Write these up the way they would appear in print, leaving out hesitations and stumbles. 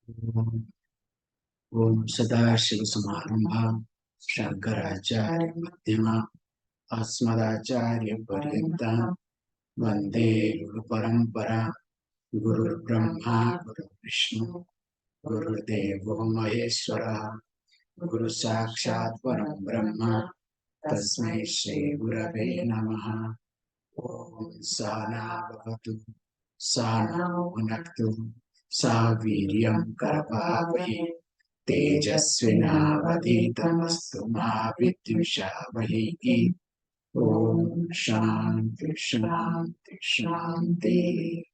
Om Sadashiva Shankaracharya Madhyama Asmadacharya Paryantam Vande Guru Parampara Guru Brahma Guru Vishnu Guru Devo Maheshwara Guru Sakshat Param Brahma Tasmai Shri Gurave Namaha. Om Sana Bhavatu Sana Bhunaktu Saviryam Karvavahe Tejasvinavaditamastu Ma Vidyushavaheki. Om Shanti Shanti Shanti.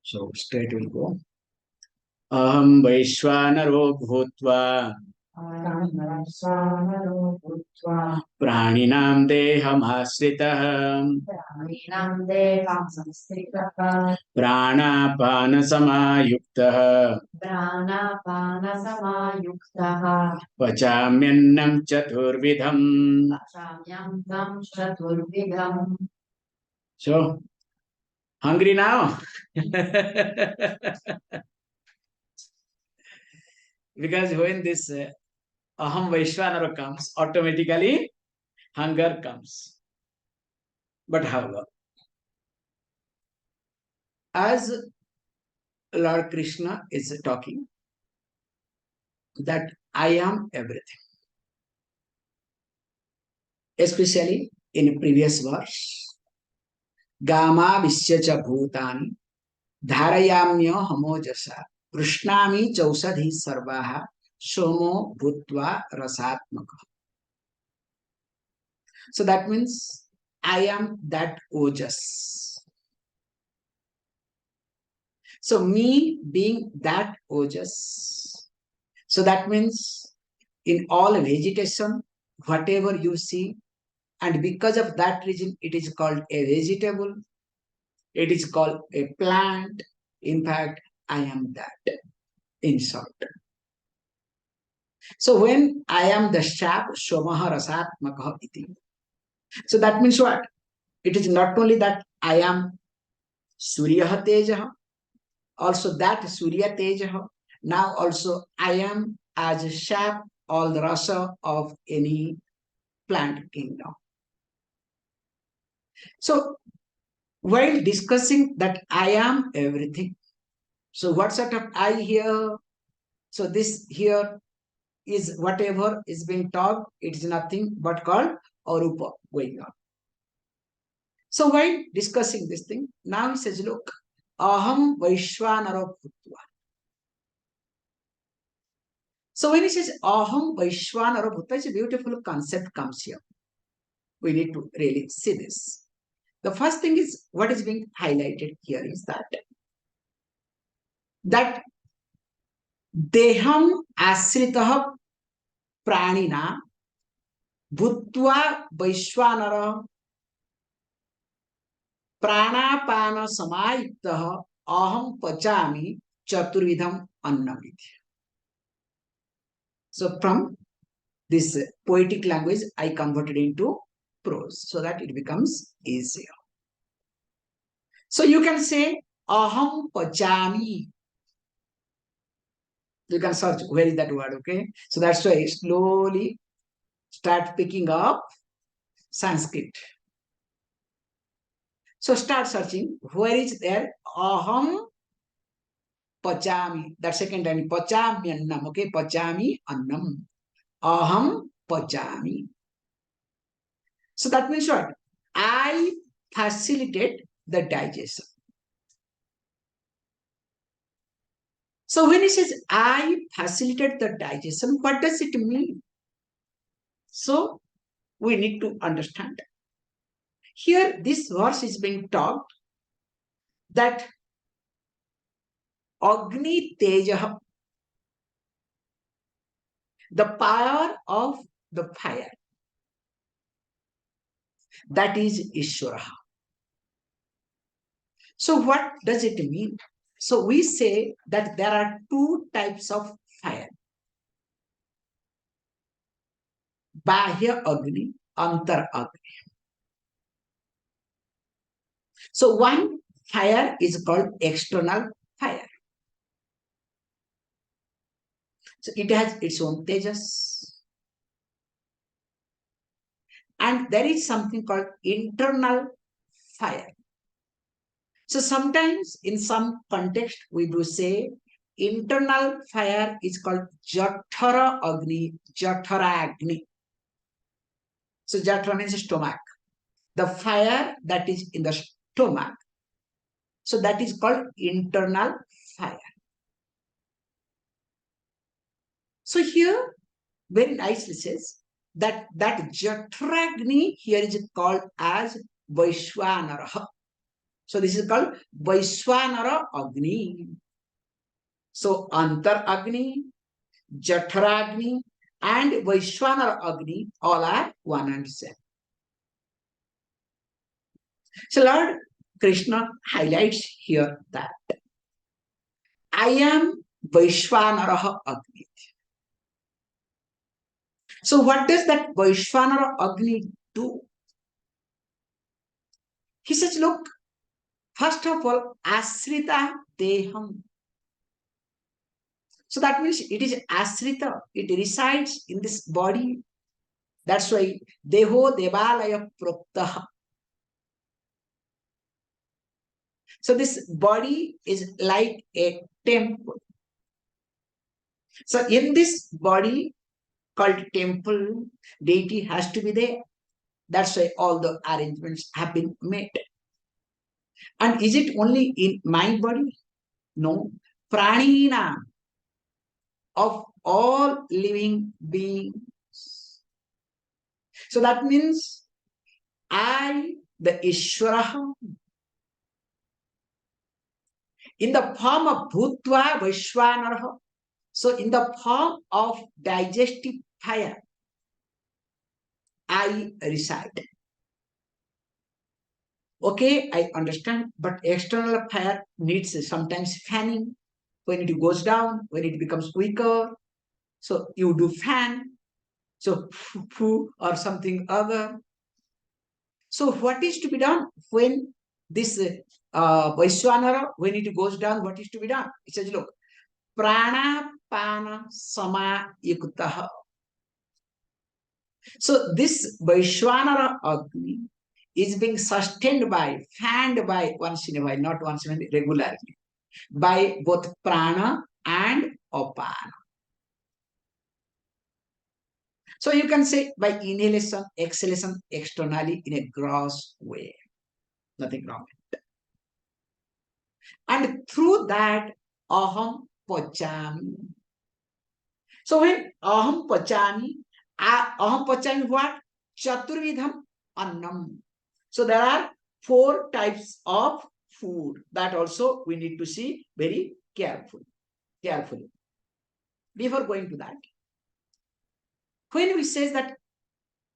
So straight will go. Aham Vaishvanaro Bhutva Praninam Dehamasritah Pranapana Samayuktah Pachamyannam Chaturvidham. So, hungry now? Because when this Aham Vaishvanara comes, automatically hunger comes. But however, as Lord Krishna is talking, that I am everything. Especially in previous verse, Gama Visyacha Bhutani Dharayamya Hamojasa Krishnami Chausadhi Sarvaha Somo Bhutva Rasatmaka. So that means I am that ojas. So me being that ojas. So that means in all vegetation, whatever you see, and because of that reason, it is called a vegetable, it is called a plant. In fact, I am that, in short. So when I am the sap, Somaha Rasatmaka iti. So that means what? It is not only that I am Surya Tejaha, also that Surya Tejaha. Now also I am as a sap, all the rasa of any plant kingdom. So while discussing that I am everything, so what sort of I here? So this here is whatever is being taught, it is nothing but called Arupa going on. So while discussing this thing, now he says, look, Aham Vaishvanara Bhutva. So when he says Aham Vaishvanara Bhutva, it's a beautiful concept comes here. We need to really see this. The first thing is what is being highlighted here is that Deham Asritah Pranina Bhutva Vaishvanara Pranapana Samayuktah Aham Pachami Chaturvidham Annamidhi. So from this poetic language, I converted into prose so that it becomes easier. So you can say Aham Pachami. You can search where is that word, okay? So that's why slowly start picking up Sanskrit. So start searching where is there Aham Pachami. That second time Pachami Annam, okay? Pachami Annam. Aham Pachami. So that means what? I facilitate the digestion. So when he says I facilitate the digestion, what does it mean? So we need to understand. Here, this verse is being taught that Agni Teja, the power of the fire, that is Ishvara. So what does it mean? So we say that there are two types of fire. Bahya Agni, Antar Agni. So one fire is called external fire. So it has its own tejas. And there is something called internal fire. So sometimes in some context we do say internal fire is called Jathara Agni, Jathara Agni. So Jathara means stomach. The fire that is in the stomach. So that is called internal fire. So here very nicely says that Jatragni here is called as Vaishwanara. So this is called Vaishwanara Agni. So Antar Agni, Jatragni, and Vaishwanara Agni all are one and same. So Lord Krishna highlights here that I am Vaishwanara Agni. So what does that Vaishwanara Agni do? He says, look, first of all, Asrita Deham. So that means it is Asrita. It resides in this body. That's why Deho Devalaya Proktaha. So this body is like a temple. So in this body called temple, deity has to be there. That's why all the arrangements have been made. And is it only in my body? No. Pranina of all living beings. So that means I, the Ishvara, in the form of Bhutva Vaishwanara, so in the form of digestive fire, I reside. Okay, I understand, but external fire needs sometimes fanning. When it goes down, when it becomes weaker, so you do fan, so or something other. So what is to be done when this Vaishwanara, when it goes down, what is to be done? It says, look, prana pana sama yuktaha. So this Vaishwanara Agni is being sustained by, fanned by once in a while, not once in a while, regularly, by both prana and apana. So you can say by inhalation, exhalation externally in a gross way. Nothing wrong with it. And through that, aham pachami. So when aham pachami what? Chaturvidham annam. So there are 4 types of food that also we need to see very carefully. Before going to that, when we say that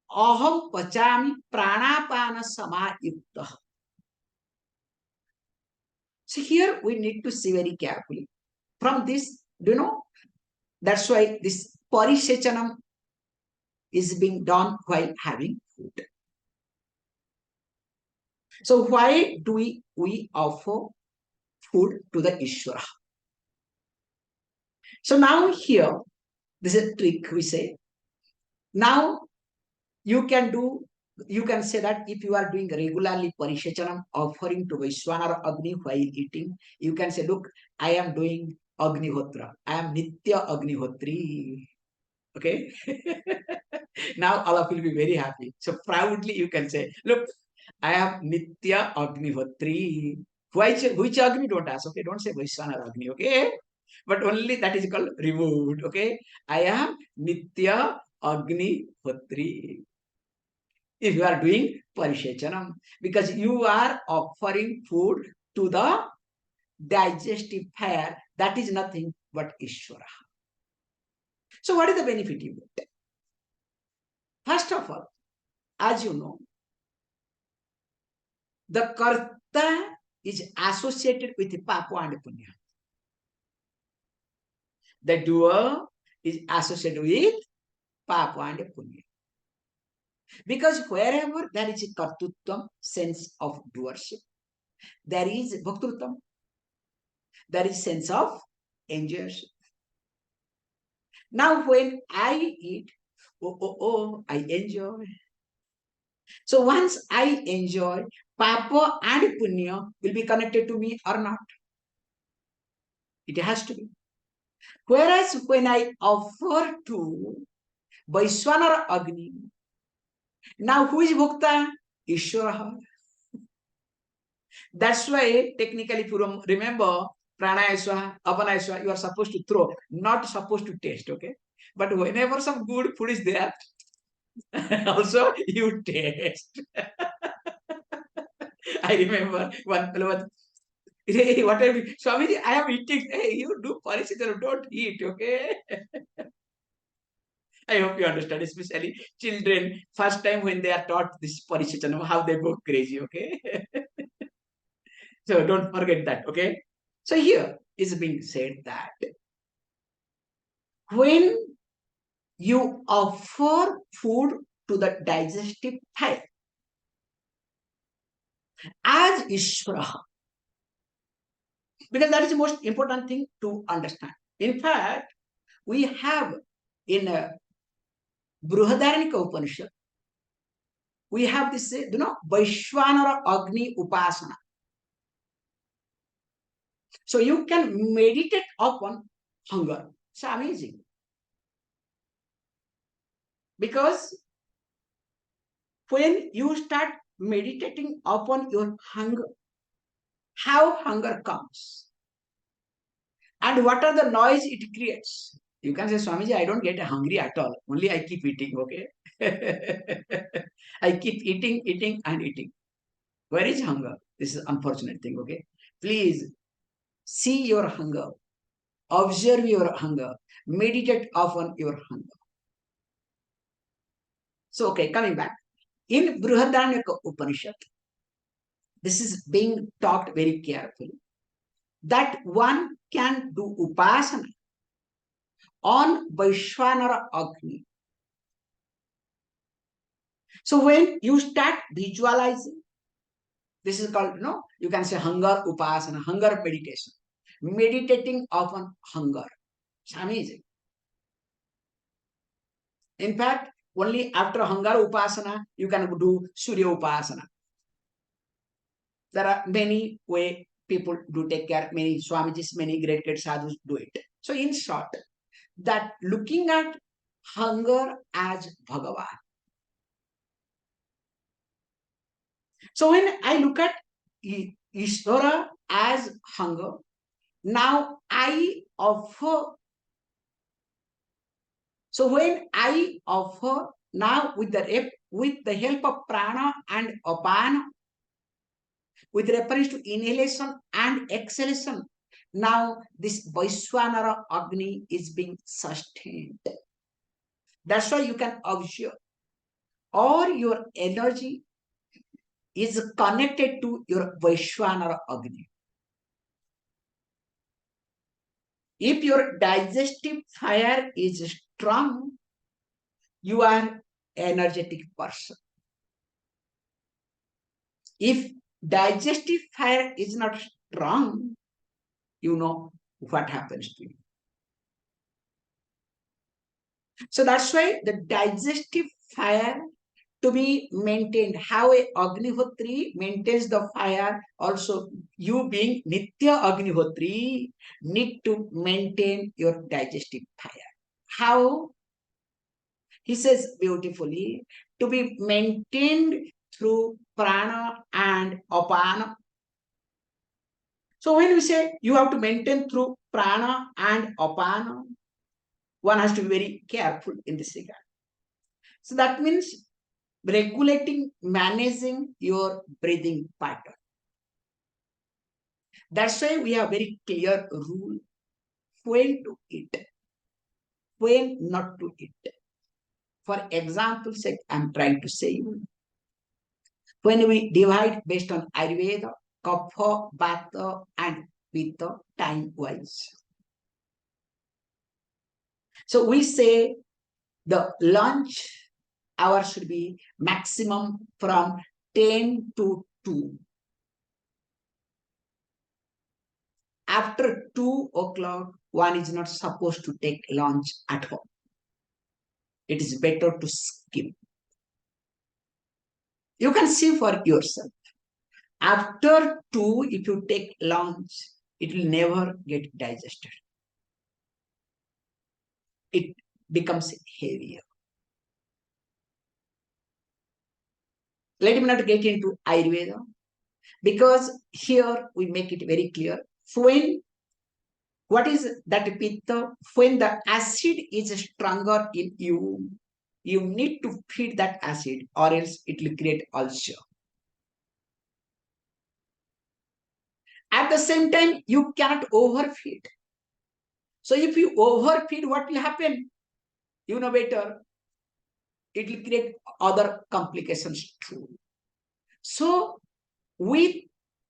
aham pachami pranapana samayukta. So here we need to see very carefully. From this, do you know, that's why this parisechanam is being done while having food. So why do we offer food to the Ishvara? So now here, this is a trick we say. Now you can say that if you are doing regularly parisechanam, offering to Vaishwanara Agni while eating, you can say, look, I am doing Agnihotra. I am Nitya Agnihotri. Okay? Now all of you will be very happy. So proudly you can say, look, I am Nitya Agnihotri. Which Agni? Don't ask. Okay? Don't say Vaishwanara Agni. Okay? But only that is called removed. Okay? I am Nitya Agnihotri. If you are doing parisechanam, because you are offering food to the digestive fire, that is nothing but Ishvara. So what is the benefit you get? First of all, as you know, the karta is associated with papa and punya. The doer is associated with papa and punya. Because wherever there is a kartutvam, sense of doership, There is bhaktrutam. There is sense of enjoyment. Now when I eat, I enjoy. So once I enjoy, papa and punya will be connected to me or not. It has to be. Whereas when I offer to Vaishwanara Agni, now who is Bhukta? Ishwara. That's why technically, if you remember, pranaya swaha, apanaya swaha, you are supposed to throw, not supposed to taste, okay? But whenever some good food is there, also you taste. I remember one fellow, hey, what are you, Swamiji, I am eating. Hey, you do parisitan, don't eat, okay? I hope you understand, especially children, first time when they are taught this parisitan, how they go crazy, okay? So don't forget that, okay? So here is being said that when you offer food to the digestive pipe as Ishvara, because that is the most important thing to understand. In fact, we have in Brihadaranyaka Upanishad, we have this, Vaishwanara Agni Upasana. So you can meditate upon hunger. It's amazing. Because when you start meditating upon your hunger, how hunger comes, and what are the noise it creates. You can say, Swamiji, I don't get hungry at all. Only I keep eating, okay? I keep eating, and eating. Where is hunger? This is unfortunate thing, okay? Please see your hunger, observe your hunger, meditate upon your hunger. So, okay, coming back. In Brihadaranyaka Upanishad, this is being talked very carefully, that one can do upasana on Vaishwanara Agni. So when you start visualizing, this is called, you can say hunger upasana, hunger meditation, meditating upon hunger. It's amazing. In fact, only after hunger upasana, you can do Surya upasana. There are many way people do take care, many Swamijis, many great sadhus do it. So in short, that looking at hunger as Bhagavan. So when I look at Ishvara as hunger, now I offer. So when I offer now with the help of prana and apana, with reference to inhalation and exhalation, now this Vaishwanara Agni is being sustained. That's why you can observe all your energy is connected to your Vaishwanara Agni. If your digestive fire is strong, you are energetic person. If digestive fire is not strong, you know what happens to you. So that's why the digestive fire to be maintained, how a Agnihotri maintains the fire, also you being Nitya Agnihotri need to maintain your digestive fire. How? He says beautifully, to be maintained through prana and apana. So when we say you have to maintain through prana and apana, one has to be very careful in this regard. So that means regulating, managing your breathing pattern. That's why we have very clear rule when to eat, when not to eat. For example's sake, I'm trying to say, when we divide based on Ayurveda, Kapha, Vata, and Pitta time-wise. So we say the lunch hour should be maximum from 10 to 2. after 2 o'clock, one is not supposed to take lunch at home. It is better to skip. You can see for yourself. After 2, if you take lunch, it will never get digested. It becomes heavier. Let me not get into Ayurveda, because here we make it very clear. What is that pitta? When the acid is stronger in you, you need to feed that acid, or else it will create ulcer. At the same time, you cannot overfeed. So if you overfeed, what will happen? You know better. It will create other complications too. So with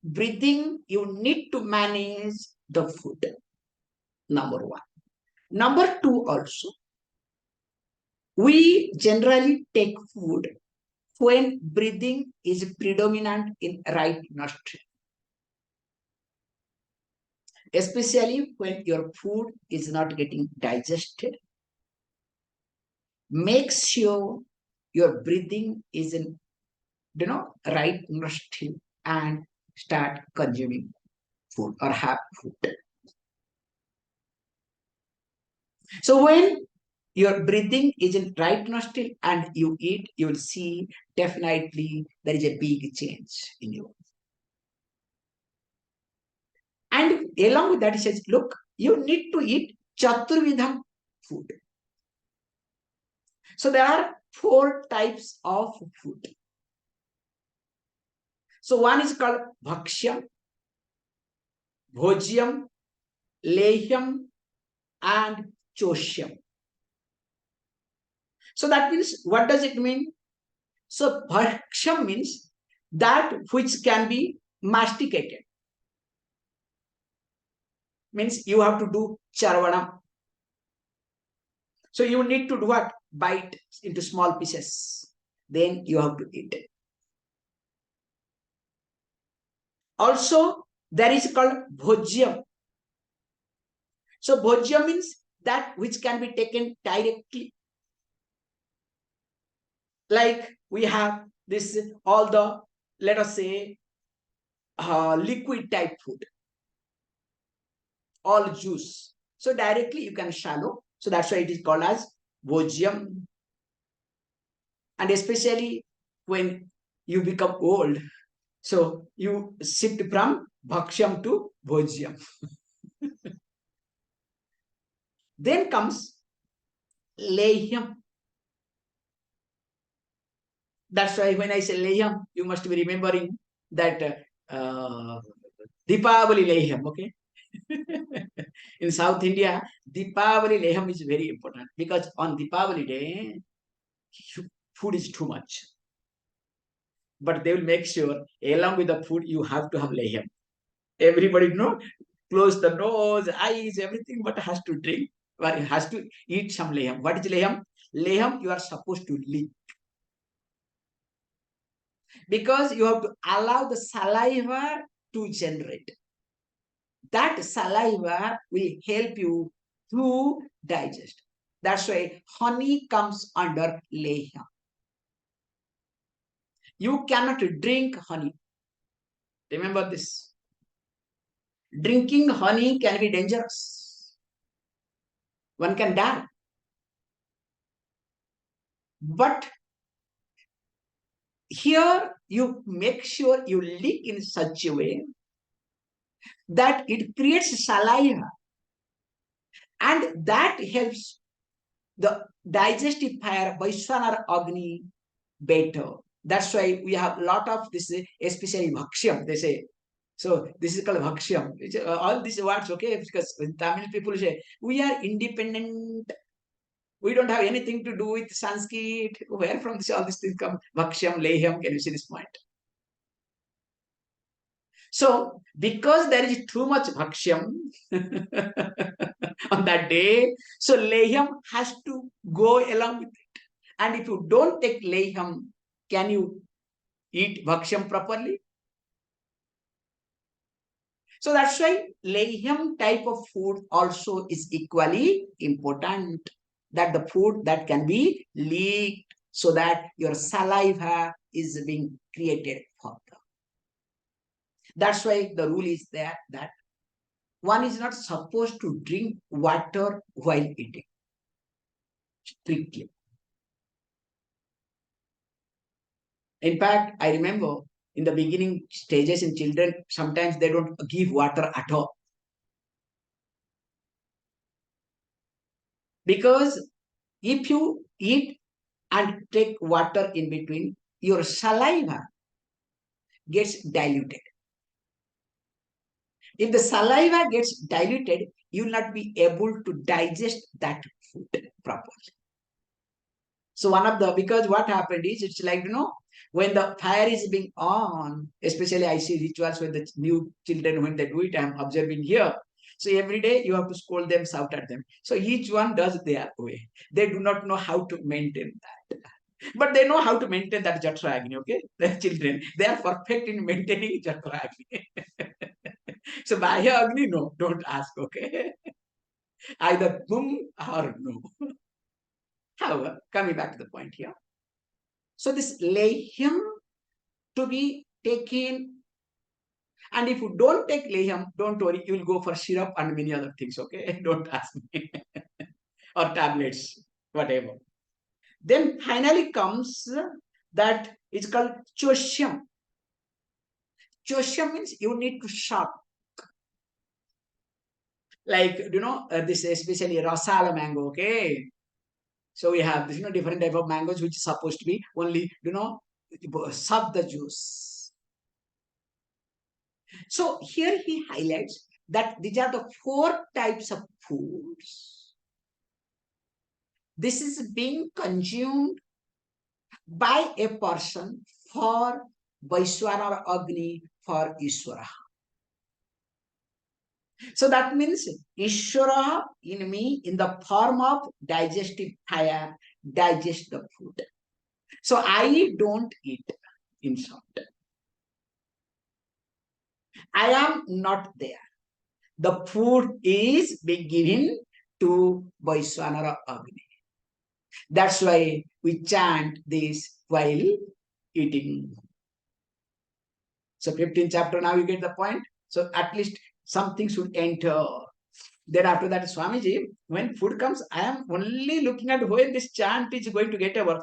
breathing, you need to manage the food. Number one. Number two also, we generally take food when breathing is predominant in right nostril. Especially when your food is not getting digested. Make sure your breathing is in right nostril and start consuming food or have food. So when your breathing is in right nostril and you eat, you will see definitely there is a big change in you. And along with that, he says, look, you need to eat chaturvidham food. So there are 4 types of food. So one is called bhakshyam, bhojyam, lehyam, and choshyam. So that means, what does it mean? So bhakshyam means that which can be masticated. Means you have to do charvanam. So you need to do what? Bite into small pieces. Then you have to eat it. Also, there is called bhojyam. So bhojyam means that which can be taken directly. Like we have this, all the, let us say, liquid type food, all juice. So directly you can swallow. So that's why it is called as bhojyam. And especially when you become old, so you shift from bhakshyam to bhojyam. Then comes lehyam. That's why when I say lehyam, you must be remembering that Deepavali lehyam, okay? In South India, Deepavali lehyam is very important, because on Deepavali day, food is too much. But they will make sure, along with the food, you have to have lehyam. Everybody close the nose, eyes, everything, but has to drink, or has to eat some lehyam. What is lehyam? Lehyam you are supposed to lick, because you have to allow the saliva to generate. That saliva will help you to digest. That's why honey comes under lehyam. You cannot drink honey. Remember this. Drinking honey can be dangerous. One can die. But here you make sure you lick in such a way that it creates saliva, and that helps the digestive fire Vaishwanara Agni better. That's why we have a lot of this, especially bhakshyam, they say. So this is called bhakshyam. All these words, okay, because when Tamil people say, we are independent, we don't have anything to do with Sanskrit. Where from all these things come? Bhakshyam, lehyam, can you see this point? So, because there is too much bhakshyam on that day, so lehyam has to go along with it. And if you don't take lehyam, can you eat bhakshyam properly? So that's why layam type of food also is equally important. That the food that can be leaked so that your saliva is being created further. That's why the rule is there that one is not supposed to drink water while eating. Strictly. In fact, I remember in the beginning stages in children, sometimes they don't give water at all. Because if you eat and take water in between, your saliva gets diluted. If the saliva gets diluted, you will not be able to digest that food properly. So because what happened is, it's like, when the fire is being on, especially I see rituals when the new children, when they do it, I'm observing here. So every day you have to scold them, shout at them. So each one does their way. They do not know how to maintain that. But they know how to maintain that Jatra Agni, okay? The children, they are perfect in maintaining Jatra Agni. So Bahya Agni, no, don't ask, okay? Either boom or no. However, coming back to the point here. So this layam to be taken, and if you don't take layam, don't worry, you will go for syrup and many other things, okay? Don't ask me. Or tablets, whatever. Then finally comes that it's called chosyam. Chosyam means you need to shop. Like, this especially rasala mango, okay? So we have this, different type of mangoes which is supposed to be only, suck the juice. So here he highlights that these are the 4 types of foods. This is being consumed by a person for Vaishwana or Agni for Ishvara. So that means Ishvara in me, in the form of digestive fire, digest the food. So I don't eat, in short. I am not there. The food is being given to Vaishwana or Agni. That's why we chant this while eating. So 15th chapter, now you get the point. So at least something should enter. Then after that, Swamiji, when food comes, I am only looking at when this chant is going to get over.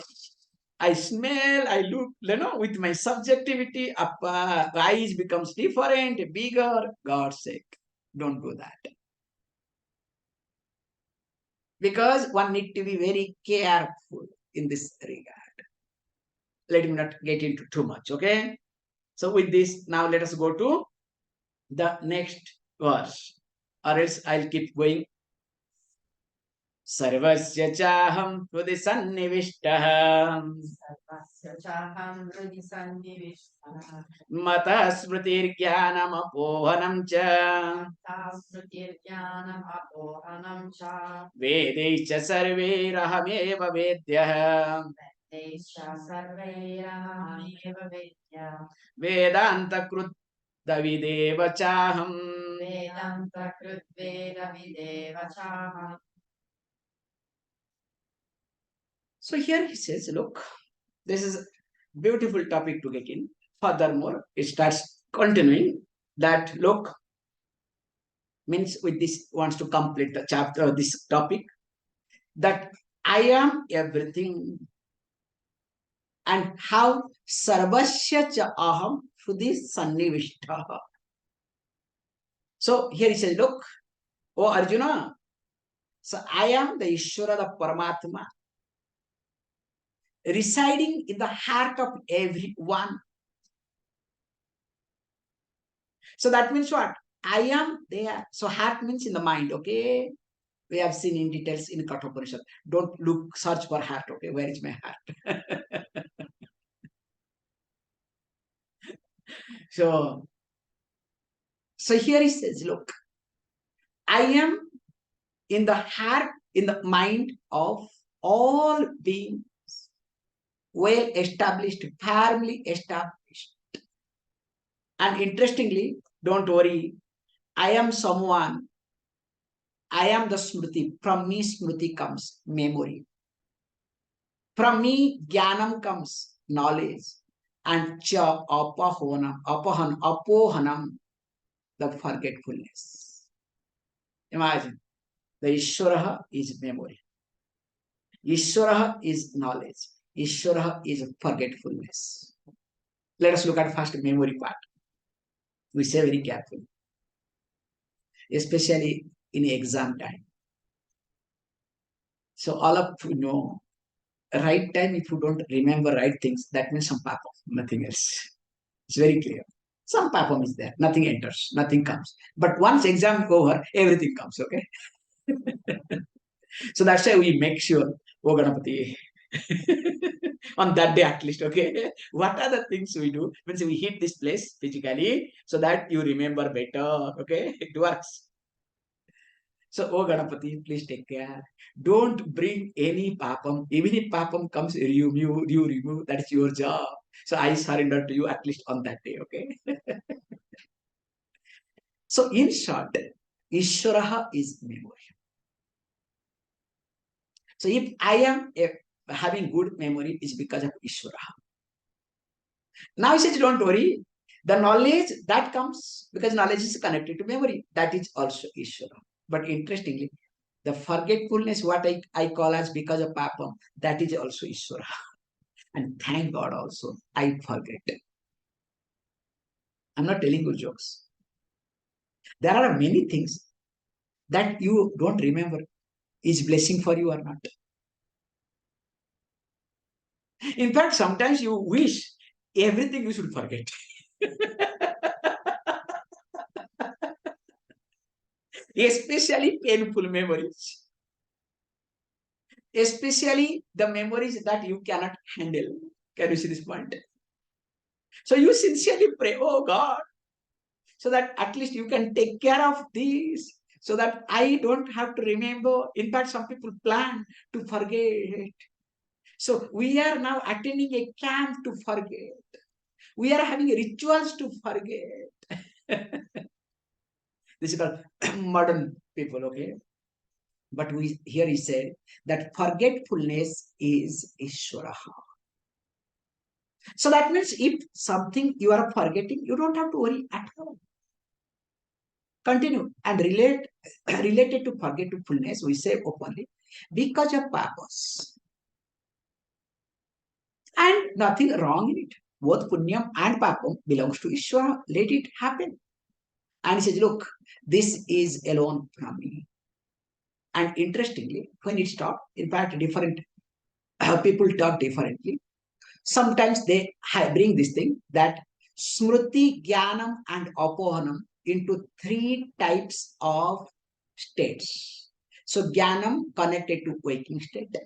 I smell, I look, with my subjectivity, eyes becomes different, bigger. God's sake, don't do that. Because one need to be very careful in this regard. Let me not get into too much, okay? So with this, now let us go to the next verse, or else I'll keep going. सर्वस्य चाहं हृदि सन्निविष्टः मतः स्मृतिर्ज्ञानमपोहनं च वेदैश्च सर्वैरहमेव वेद्यः वेदान्तकृत् Davidev chaham. So here he says, look, this is a beautiful topic to get in. Furthermore, it starts continuing that, look, means with this wants to complete the chapter, this topic, that I am everything. And how sarvasya cha aham shuddhi sannivishta. So here he says, look, oh Arjuna, so I am the Ishvara, the Paramatma, residing in the heart of everyone. So that means what? I am there. So heart means in the mind, okay? We have seen in details in Kathopanishad. Don't look, search for heart, okay? Where is my heart? So here he says, look, I am in the heart, in the mind of all beings, well established, firmly established. And interestingly, don't worry, I am someone. I am the Smriti. From me, Smriti comes memory. From me, Jnanam comes knowledge. And cha apohanam, the forgetfulness. Imagine, the Ishvara is memory. Ishvara is knowledge. Ishvara is forgetfulness. Let us look at first memory part. We say very carefully, especially in exam time. So all of you know, right time, if you don't remember right things, that means some papam, nothing else. It's very clear. Some papam is there, nothing enters, nothing comes. But once exam over, everything comes, okay? So that's why we make sure, oh Ganapati, on that day at least, okay? What are the things we do? Means we hit this place physically so that you remember better, okay? It works. So, oh Ganapati, please take care. Don't bring any papam. Even if papam comes, you remove. That is your job. So I surrender to you at least on that day, okay? So in short, Ishvaraha is memory. So if I am having good memory, it's because of Ishvaraha. Now he says, don't worry. The knowledge that comes because knowledge is connected to memory. That is also Ishvara. But interestingly, the forgetfulness, what I call as because of papam, that is also Ishvara. And thank God also, I forget. I'm not telling you jokes. There are many things that you don't remember is blessing for you or not. In fact, sometimes you wish everything you should forget. Especially painful memories. Especially the memories that you cannot handle. Can you see this point? So you sincerely pray, oh God, so that at least you can take care of these, so that I don't have to remember. In fact, some people plan to forget. So we are now attending a camp to forget. We are having rituals to forget. This is called modern people, okay? But we here he said that forgetfulness is Ishvaraha. So that means if something you are forgetting, you don't have to worry at all. Continue and related to forgetfulness, we say openly, because of purpose. And nothing wrong in it. Both punyam and papam belongs to Ishvara. Let it happen. And he says, look, this is alone from me. And interestingly, when it's taught, in fact, different people talk differently. Sometimes they bring this thing that smriti, jnanam, and apohanam into three types of states. So jnanam connected to waking state,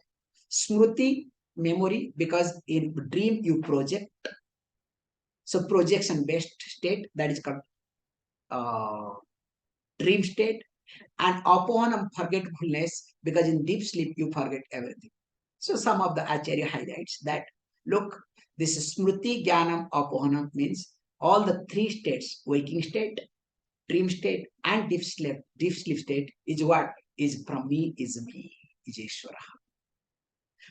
smriti memory because in dream you project. So projection based state, that is called uh, dream state, and apohanam forgetfulness because in deep sleep you forget everything. So some of the Acharya highlights that look, this Smriti Jnanam Apohanam means all the three states, waking state, dream state, and deep sleep state is what is from me, is me, is Ishvara.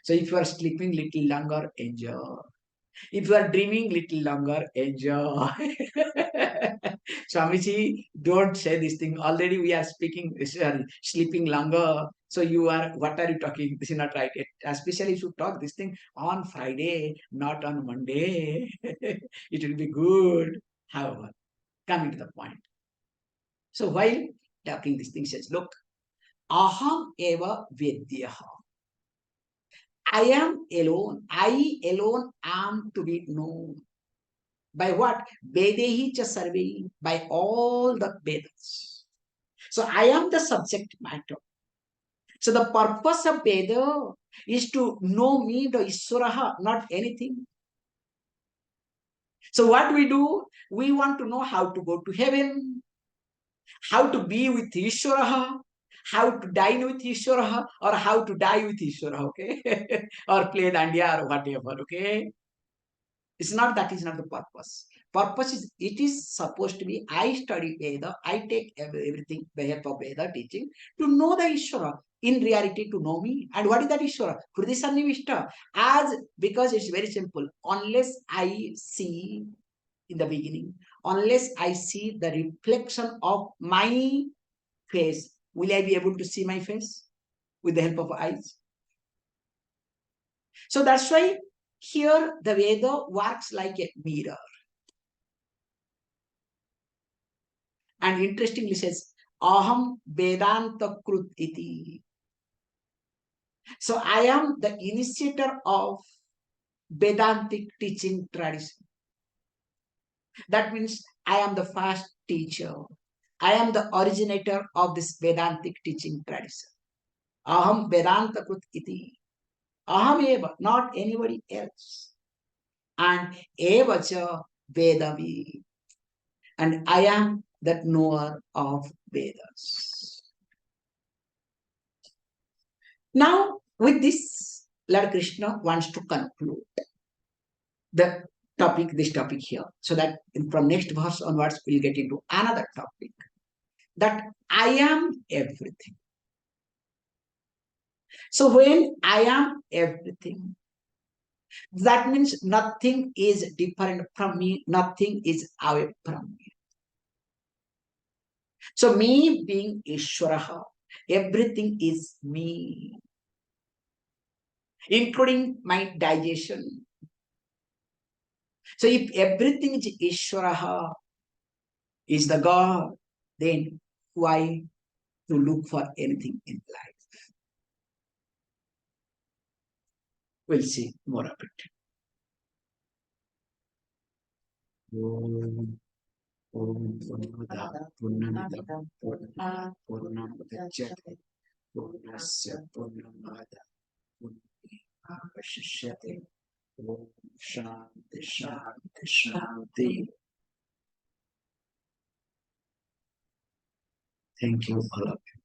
So if you are sleeping little longer, enjoy. If you are dreaming little longer, enjoy. Swamiji, don't say this thing. Already we are speaking, sleeping longer. So you are, what are you talking? This is not right. Especially if you talk this thing on Friday, not on Monday. It will be good. However, coming to the point. So while talking this thing says, look, aham eva vedyaha. I am alone. I alone am to be known. By what? Vedehi cha sarve, by all the Vedas. So I am the subject matter. So the purpose of Veda is to know me, the Iswaraha, not anything. So what we do, we want to know how to go to heaven, how to be with Ishwaraha, how to dine with Ishwaraha, or how to die with Ishwaraha, okay? Or play dandiya or whatever, okay? It's not, that is not the purpose. purpose is, it is supposed to be, I study Veda, I take everything by help of Veda teaching to know the Ishvara. In reality, to know me. And what is that Ishvara? Hrudi Sannivishta. As, because it's very simple. Unless I see in the beginning, unless I see the reflection of my face, will I be able to see my face with the help of eyes? So that's why here the Veda works like a mirror. And interestingly says, Aham Vedanta Krut iti. So I am the initiator of Vedantic teaching tradition. That means I am the first teacher. I am the originator of this Vedantic teaching tradition. Aham Vedanta Krut iti. Aham eva, not anybody else. And eva cha Vedavi. And I am that knower of Vedas. Now, with this, Lord Krishna wants to conclude the topic, this topic here, so that from next verse onwards, we'll get into another topic, that I am everything. So when I am everything, that means nothing is different from me, nothing is away from me. So me being Ishwaraha, everything is me, including my digestion. So if everything is Ishwaraha, is the God, then why to look for anything in life? We'll see more of it. Om Purnamada Purnamidam Purnamudachyate Purnasya Purnamada Purnamavashishyate. Om Shanti Shanti Shanti. Thank you all of you.